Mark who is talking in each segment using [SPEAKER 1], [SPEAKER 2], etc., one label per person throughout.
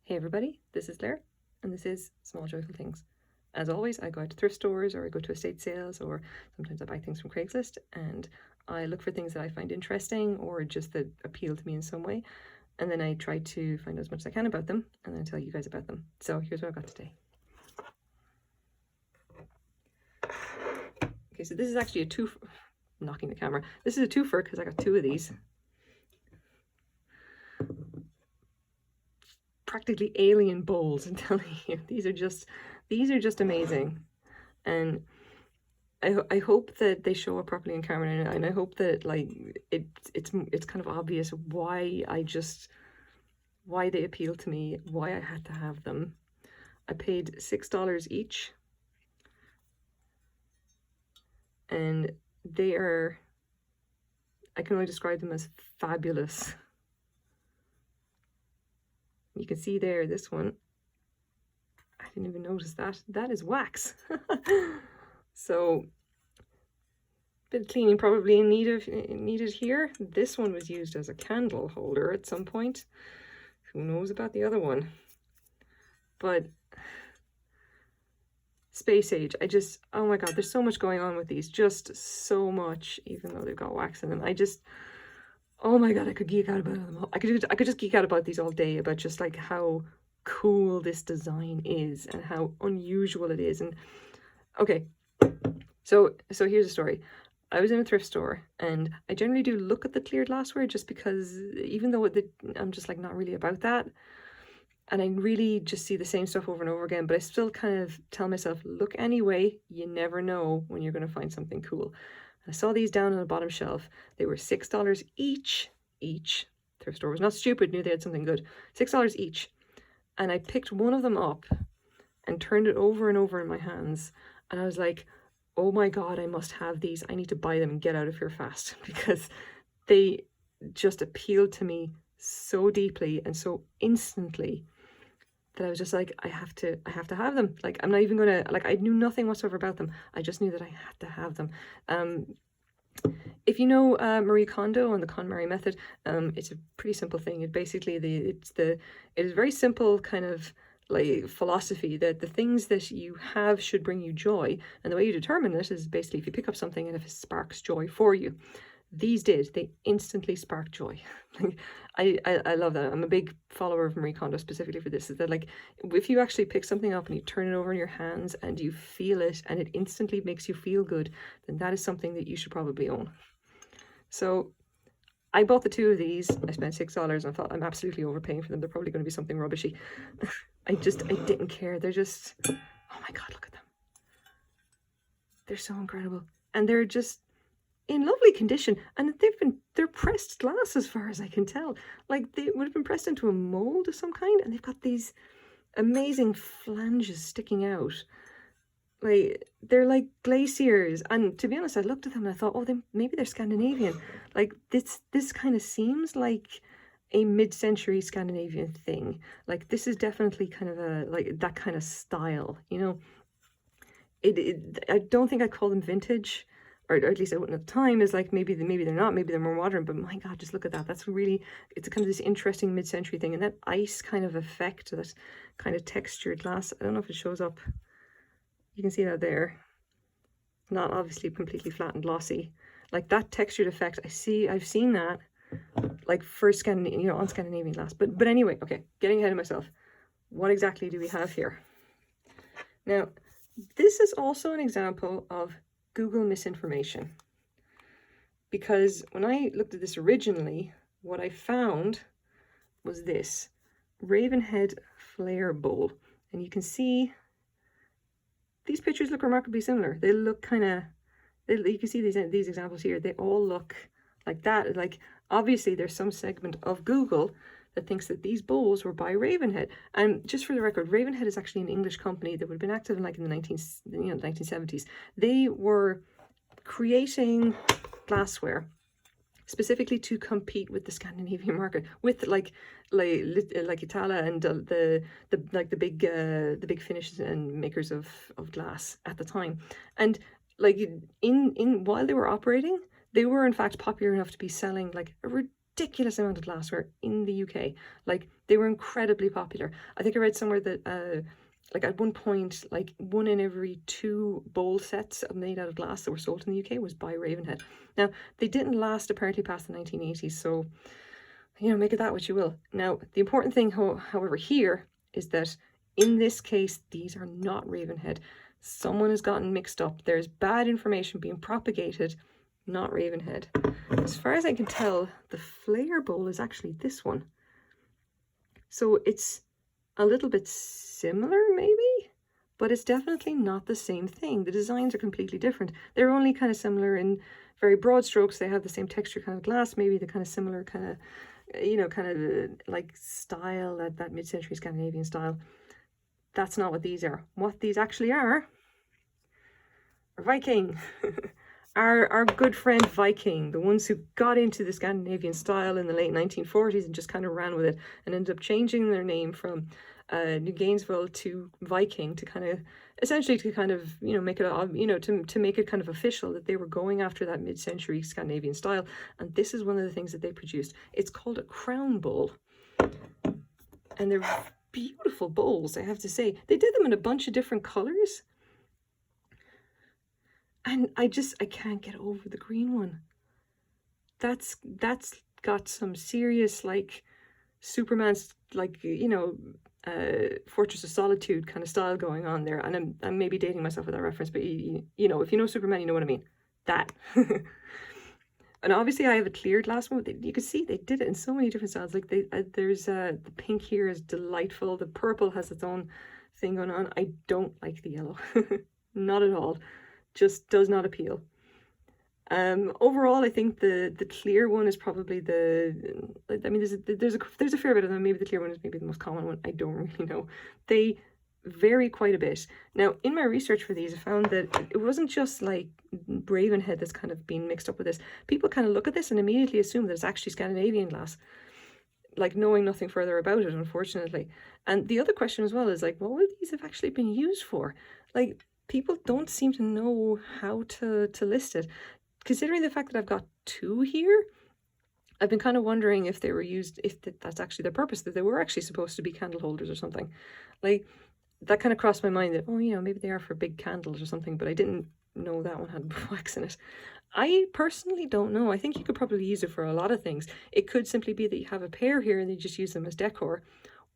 [SPEAKER 1] Hey everybody, this is Claire, and this is Small Joyful Things. As always, I go out to thrift stores or I go to estate sales, or sometimes I buy things from Craigslist, and I look for things that I find interesting or just that appeal to me in some way, and then I try to find out as much as I can about them, and then tell you guys about them. So here's what I've got today. Okay, so this is actually a two, knocking the camera. This is a twofer because I got two of these. Practically alien bowls, I'm telling you. These are just amazing. And I hope that they show up properly in camera, and I hope that like it's kind of obvious why they appeal to me, why I had to have them. I paid $6 each, and I can only describe them as fabulous. You can see there, this one, I didn't even notice that is wax. So bit of cleaning probably needed here. This one was used as a candle holder at some point. Who knows about the other one? But space age, oh my god, there's so much going on with these, just so much, even though they've got wax in them. Oh my god, I could geek out about them all. I could just geek out about these all day, about just like how cool this design is and how unusual it is. And okay, so here's a story. I was in a thrift store, and I generally do look at the clear glassware just because, even though I'm just like not really about that, and I really just see the same stuff over and over again, but I still kind of tell myself, look anyway, you never know when you're going to find something cool. I saw these down on the bottom shelf. They were $6 each. Thrift store was not stupid, knew they had something good. $6 each. And I picked one of them up and turned it over and over in my hands. And I was like, oh my god, I must have these. I need to buy them and get out of here fast, because they just appealed to me so deeply and so instantly that I was just like, I have to have them. Like, I'm not even gonna, like, I knew nothing whatsoever about them. I just knew that I had to have them. If you know Marie Kondo and the KonMari method, it's a pretty simple thing. It basically, it is very simple kind of like philosophy that the things that you have should bring you joy, and the way you determine it is basically if you pick up something and if it sparks joy for you. These they instantly spark joy. I love that. I'm a big follower of Marie Kondo specifically for this, is that like, if you actually pick something up and you turn it over in your hands and you feel it and it instantly makes you feel good, then that is something that you should probably own. So I bought the two of these. I spent $6 and I thought, I'm absolutely overpaying for them. They're probably going to be something rubbishy. I didn't care. They're just, oh my god, look at them. They're so incredible. And they're just in lovely condition, and they're pressed glass as far as I can tell. Like, they would have been pressed into a mold of some kind, and they've got these amazing flanges sticking out. Like, they're like glaciers. And to be honest, I looked at them and I thought, oh, maybe they're Scandinavian. Like, this kind of seems like a mid-century Scandinavian thing. Like, this is definitely kind of a, like, that kind of style, you know. I don't think I'd call them vintage, or at least I wouldn't at the time. Is like, maybe they're not, maybe they're more modern, but my god, just look at that. That's really, it's kind of this interesting mid-century thing, and that ice kind of effect, that kind of textured glass. I don't know if it shows up. You can see that there. Not obviously completely flat and glossy. Like, that textured effect, I've seen that like for Scandinavian, you know, on Scandinavian glass. But anyway, okay, getting ahead of myself. What exactly do we have here? Now, this is also an example of Google misinformation, because when I looked at this originally, what I found was this Ravenhead flare bowl, and you can see these pictures look remarkably similar. They look kind of, you can see these examples here, they all look like that. Like, obviously there's some segment of Google that thinks that these bowls were by Ravenhead. And just for the record, Ravenhead is actually an English company that would have been active in like in the 1970s. They were creating glassware specifically to compete with the Scandinavian market, with like Itala and the big Finnish and makers of glass at the time. And like, in while they were operating, they were in fact popular enough to be selling like a ridiculous amount of glassware in the UK. Like, they were incredibly popular. I think I read somewhere that like at one point, like 1 in every 2 bowl sets made out of glass that were sold in the UK was by Ravenhead. Now, they didn't last apparently past the 1980s, so, you know, make of that what you will. Now, the important thing, however, here is that in this case, these are not Ravenhead. Someone has gotten mixed up. There's bad information being propagated, not Ravenhead. As far as I can tell, the flare bowl is actually this one. So it's a little bit similar, maybe, but it's definitely not the same thing. The designs are completely different. They're only kind of similar in very broad strokes. They have the same texture kind of glass, maybe the kind of similar kind of, you know, kind of like style, that mid-century Scandinavian style. That's not what these are. What these actually are Viking. Our good friend Viking, the ones who got into the Scandinavian style in the late 1940s and just kind of ran with it and ended up changing their name from New Gainesville to Viking to kind of, essentially to kind of, you know, make it, you know, to make it kind of official that they were going after that mid-century Scandinavian style. And this is one of the things that they produced. It's called a crown bowl. And they're beautiful bowls, I have to say. They did them in a bunch of different colors. And I can't get over the green one. That's got some serious, like, Superman's, like, you know, Fortress of Solitude kind of style going on there. And I'm maybe dating myself with that reference, but you know, if you know Superman, you know what I mean. That. And obviously I have a clear glass one. You can see they did it in so many different styles. Like, there's the pink here is delightful. The purple has its own thing going on. I don't like the yellow. Not at all. Just does not appeal. Overall, I think the clear one is probably I mean, there's a fair bit of them. Maybe the clear one is maybe the most common one. I don't really know. They vary quite a bit. Now, in my research for these, I found that it wasn't just like Ravenhead that's kind of been mixed up with this. People kind of look at this and immediately assume that it's actually Scandinavian glass, like knowing nothing further about it, unfortunately. And the other question as well is, like, what would these have actually been used for? Like, people don't seem to know how to list it. Considering the fact that I've got 2 here, I've been kind of wondering if they were used, if that's actually their purpose, that they were actually supposed to be candle holders or something. Like, that kind of crossed my mind that, oh, you know, maybe they are for big candles or something, but I didn't know that one had wax in it. I personally don't know. I think you could probably use it for a lot of things. It could simply be that you have a pair here and you just use them as decor,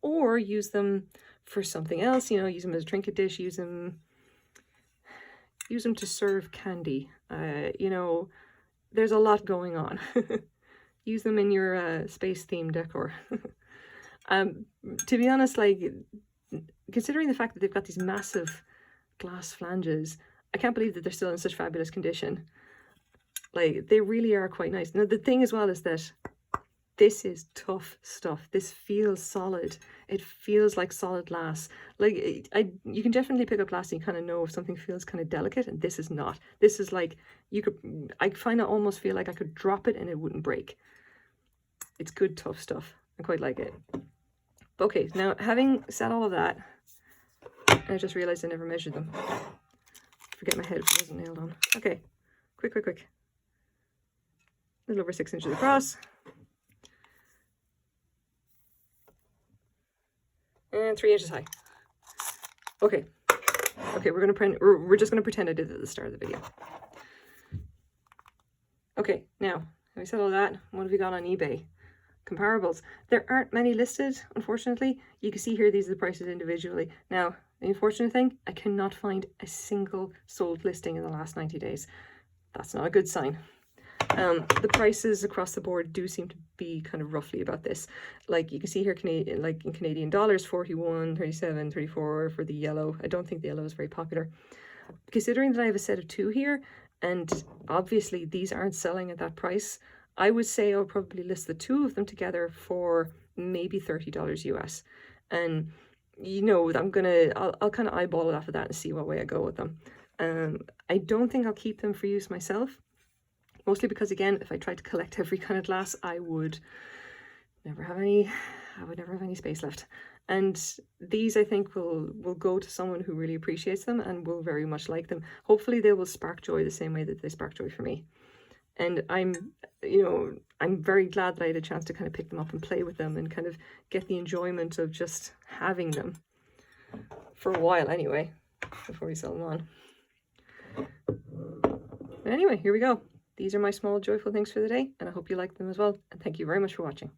[SPEAKER 1] or use them for something else, you know, use them as a trinket dish, use them to serve candy. You know, there's a lot going on. Use them in your space themed decor. To be honest, like, considering the fact that they've got these massive glass flanges, I can't believe that they're still in such fabulous condition. Like, they really are quite nice. Now, the thing as well is that this is tough stuff. This feels solid. It feels like solid glass. Like, you can definitely pick up glass and you kind of know if something feels kind of delicate, and this is not. This is like, I find I almost feel like I could drop it and it wouldn't break. It's good, tough stuff. I quite like it. Okay, now, having said all of that, I just realized I never measured them. Forget my head if it wasn't nailed on. Okay, quick. A little over 6 inches across. And 3 inches high. Okay, we're just gonna pretend I did it at the start of the video. Okay, now, having said all that, what have we got on eBay? Comparables. There aren't many listed, unfortunately. You can see here, these are the prices individually. Now, the unfortunate thing, I cannot find a single sold listing in the last 90 days. That's not a good sign. The prices across the board do seem to be kind of roughly about this. Like, you can see here, like in Canadian dollars, 41, 37, 34 for the yellow. I don't think the yellow is very popular. Considering that I have a set of 2 here, and obviously these aren't selling at that price, I would say I'll probably list the 2 of them together for maybe $30 US. And, you know, I'll kind of eyeball it off of that and see what way I go with them. I don't think I'll keep them for use myself. Mostly because, again, if I tried to collect every kind of glass, I would never have any space left. And these, I think, will go to someone who really appreciates them and will very much like them. Hopefully they will spark joy the same way that they spark joy for me. And I'm, you know, I'm very glad that I had a chance to kind of pick them up and play with them and kind of get the enjoyment of just having them for a while anyway, before we sell them on. But anyway, here we go. These are my small joyful things for the day, and I hope you like them as well. And thank you very much for watching.